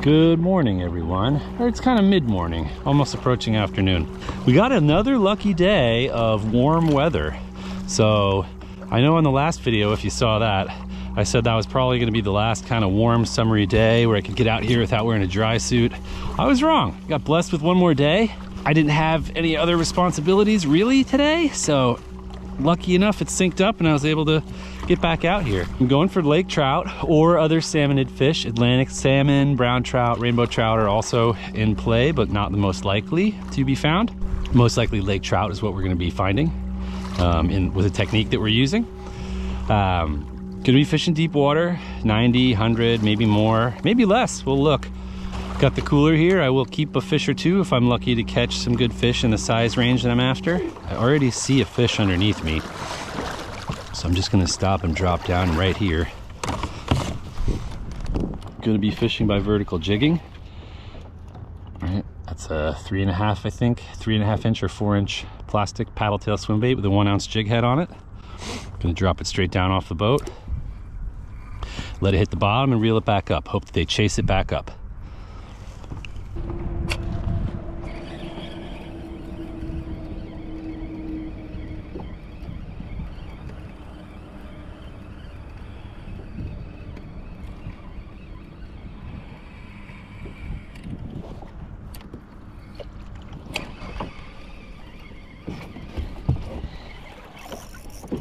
Good morning, everyone. Or it's kind of mid-morning, almost approaching afternoon. We got another lucky day of warm weather. So I know in the last video, if you saw that, I said that was probably going to be the last kind of warm summery day where I could get out here without wearing a dry suit. I was wrong. Got blessed with one more day. I didn't have any other responsibilities really today, so lucky enough it synced up and I was able to get back out here. I'm going for lake trout or other salmonid fish. Atlantic salmon, brown trout, rainbow trout are also in play, but not the most likely to be found. Most likely lake trout is what we're going to be finding with the technique that we're using. Gonna be fishing deep water, 90, 100, maybe more, maybe less. We'll look. Got the cooler here. I will keep a fish or two if I'm lucky to catch some good fish in the size range that I'm after. I already see a fish underneath me, so I'm just gonna stop and drop down right here. Gonna be fishing by vertical jigging. All right, that's a 3.5, I think, 3.5 inch or 4 inch plastic paddle tail swim bait with a 1 ounce jig head on it. Gonna drop it straight down off the boat. Let it hit the bottom and reel it back up. Hope that they chase it back up.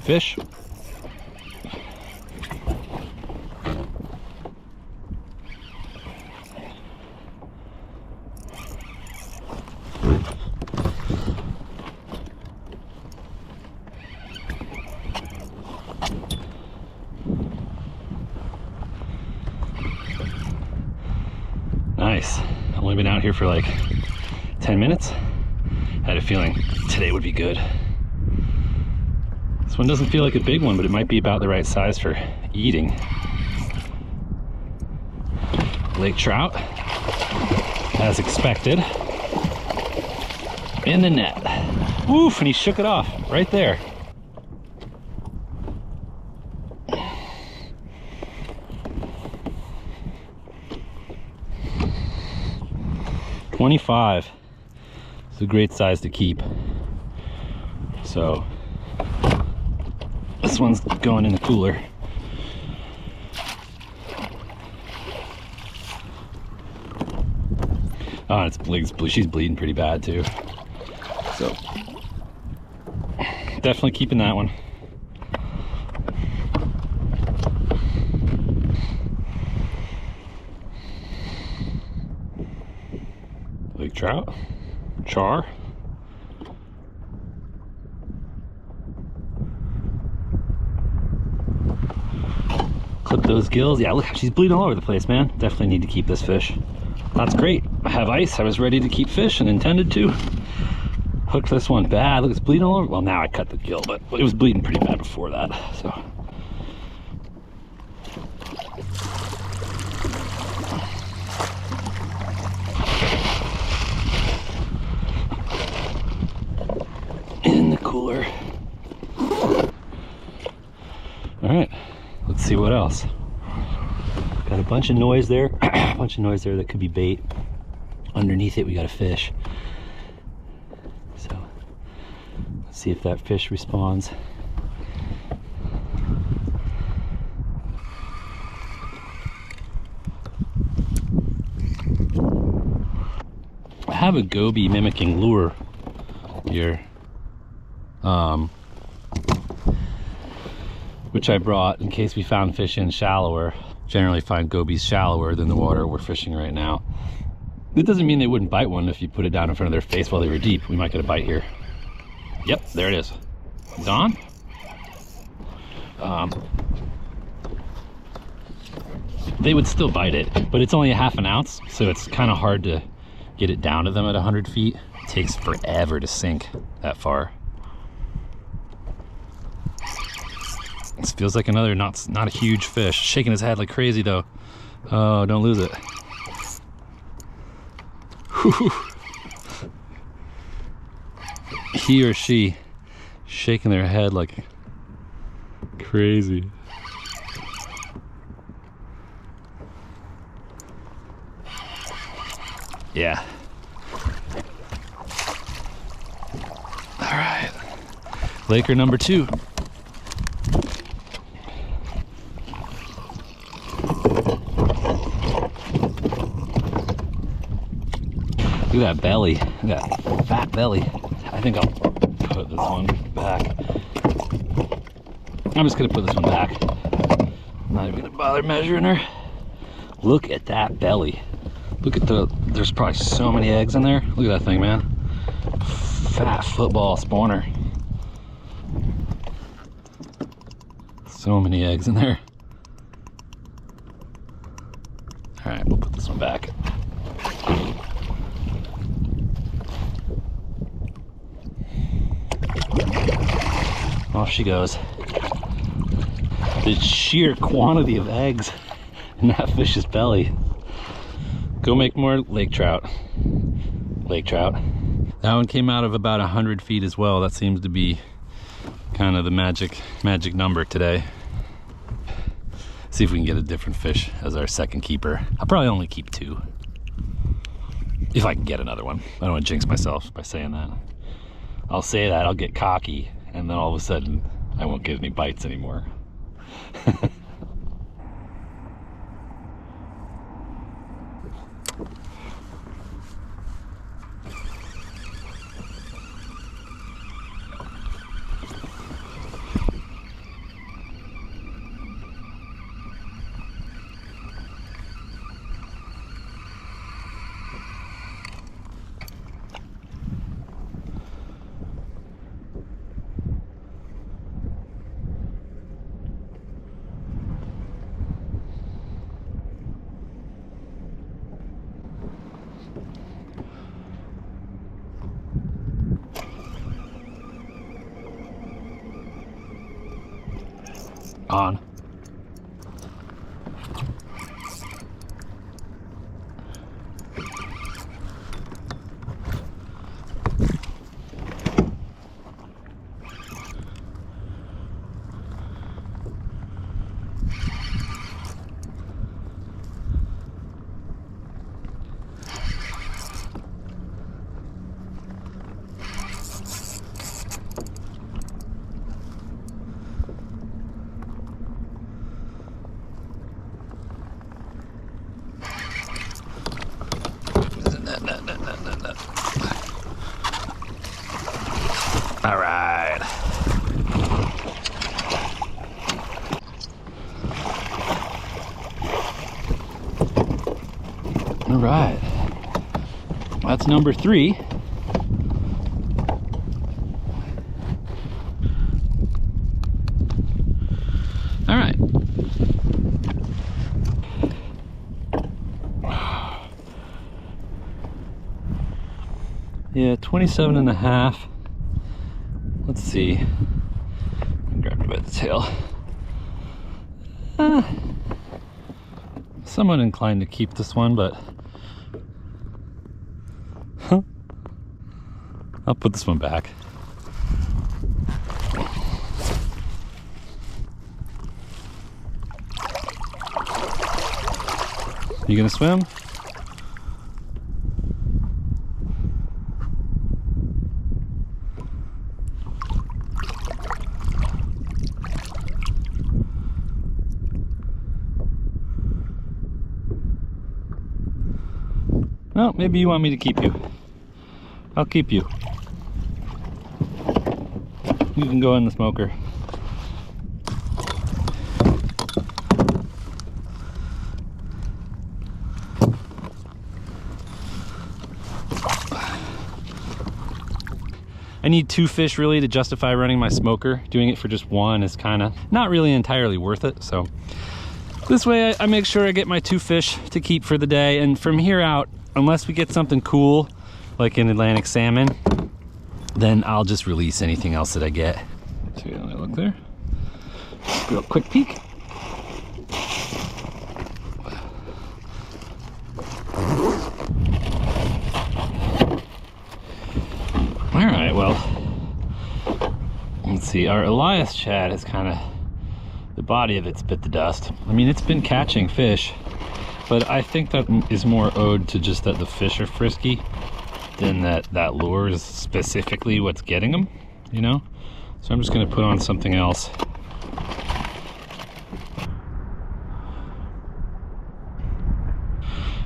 Fish. Nice. I've only been out here for like 10 minutes. Had a feeling today would be good. This one doesn't feel like a big one, but it might be about the right size for eating. Lake trout, as expected, in the net. Woof, and he shook it off right there. $25. It's a great size to keep. So this one's going in the cooler. Oh, it's blue. She's bleeding pretty bad too. So definitely keeping that one. Lake trout, char. Clip those gills. Yeah, look, she's bleeding all over the place, man. Definitely need to keep this fish. That's great. I have ice. I was ready to keep fish and intended to. Hooked this one bad. Look, it's bleeding all over. Well, now I cut the gill, but it was bleeding pretty bad before that. So in the cooler. All right, let's see what else. Got a bunch of noise there, a bunch of noise there that could be bait. Underneath it, we got a fish. So let's see if that fish responds. I have a goby mimicking lure here, which I brought in case we found fish in shallower. Generally find gobies shallower than the water we're fishing right now. It doesn't mean they wouldn't bite one if you put it down in front of their face while they were deep. We might get a bite here. Yep, there it is. It's on. They would still bite it, but it's only a ½ ounce, so it's kind of hard to get it down to them at 100 feet. It takes forever to sink that far. This feels like another not a huge fish. Shaking his head like crazy though. Oh, don't lose it. Whew. He or she shaking their head like crazy. Yeah. All right. Laker number 2. Look at that belly. Look at that fat belly. I think I'll put this one back. I'm just gonna put this one back. I'm not even gonna bother measuring her. Look at that belly. Look at there's probably so many eggs in there. Look at that thing, man. Fat football spawner. So many eggs in there. All right, we'll put this one back. Off she goes. The sheer quantity of eggs in that fish's belly. Go make more lake trout. Lake trout. That one came out of about 100 feet as well. That seems to be kind of the magic number today. See if we can get a different fish as our second keeper. I'll probably only keep 2. If I can get another one. I don't want to jinx myself by saying that. I'll say that, I'll get cocky, and then all of a sudden I won't get any bites anymore. On. All right. All right. That's number 3. All right. Yeah, 27.5. Let's see. Grab it by the tail. Somewhat inclined to keep this one, but I'll put this one back. You gonna swim? No, maybe you want me to keep you. I'll keep you. You can go in the smoker. I need 2 fish really to justify running my smoker. Doing it for just 1 is kind of not really entirely worth it. So this way I make sure I get my 2 fish to keep for the day. And from here out, unless we get something cool, like an Atlantic salmon, then I'll just release anything else that I get. So let me look there. Real quick peek. All right, well, let's see. Our Elias shad is kind of, the body of it's bit the dust. I mean, it's been catching fish. but I think that is more owed to just that the fish are frisky than that lure is specifically what's getting them, you know? So I'm just gonna put on something else.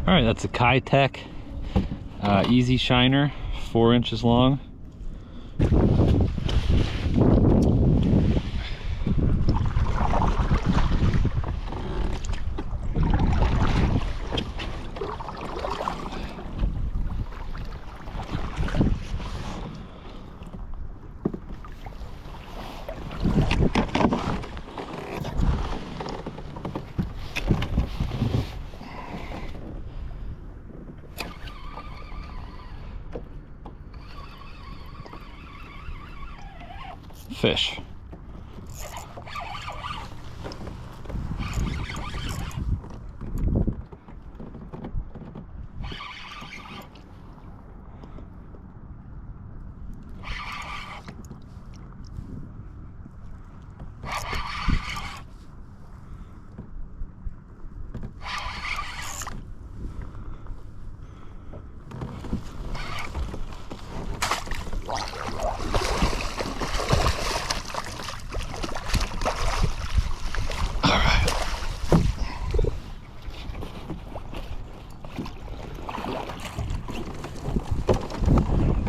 All right, that's a Kayak Easy Shiner, 4 inches long. Fish.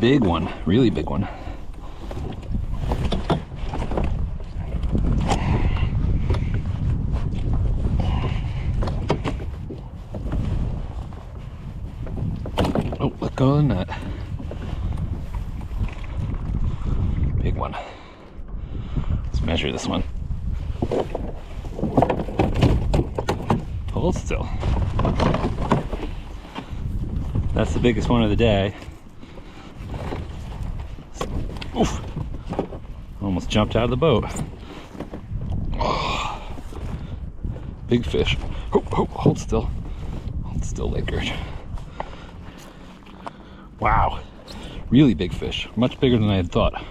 Big one, really big one. Oh, let go of the net. Big one. Let's measure this one. Hold still. That's the biggest one of the day. Oof. Almost jumped out of the boat. Oh. Big fish. Oh, oh, hold still. Hold still, Lakers. Wow. Really big fish. Much bigger than I had thought.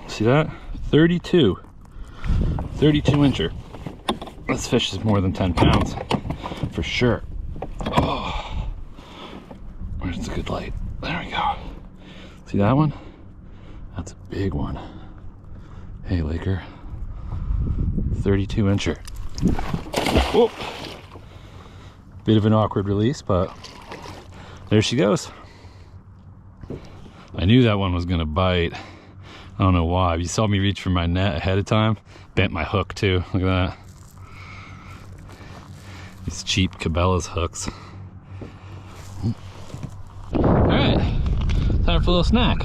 See that? 32 incher. This fish is more than 10 pounds for sure. Oh. Where's the good light? There we go. See that one? That's a big one. Hey, Laker. 32 incher. Whoa. Bit of an awkward release, but there she goes. I knew that one was gonna bite. I don't know why. You saw me reach for my net ahead of time. Bent my hook too. Look at that. These cheap Cabela's hooks. All right. Time for a little snack.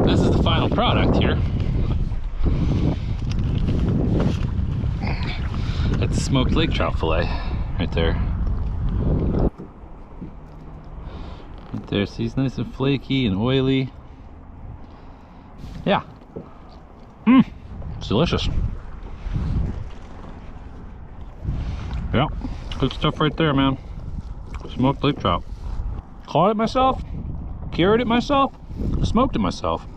This is the final product here. It's smoked lake trout fillet right there. Right there, see, it's nice and flaky and oily. Yeah. It's delicious. Yeah, good stuff right there, man. Smoked lake trout. Caught it myself, cured it myself, smoked it myself.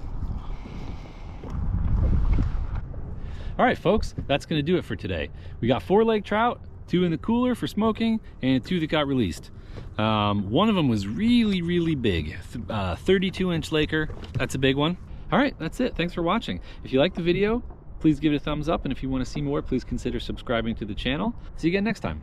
All right, folks, that's gonna do it for today. We got 4 lake trout, 2 in the cooler for smoking, and 2 that got released. One of them was really, really big, 32-inch Laker. That's a big one. All right, that's it. Thanks for watching. If you liked the video, please give it a thumbs up, and if you want to see more, please consider subscribing to the channel. See you again next time.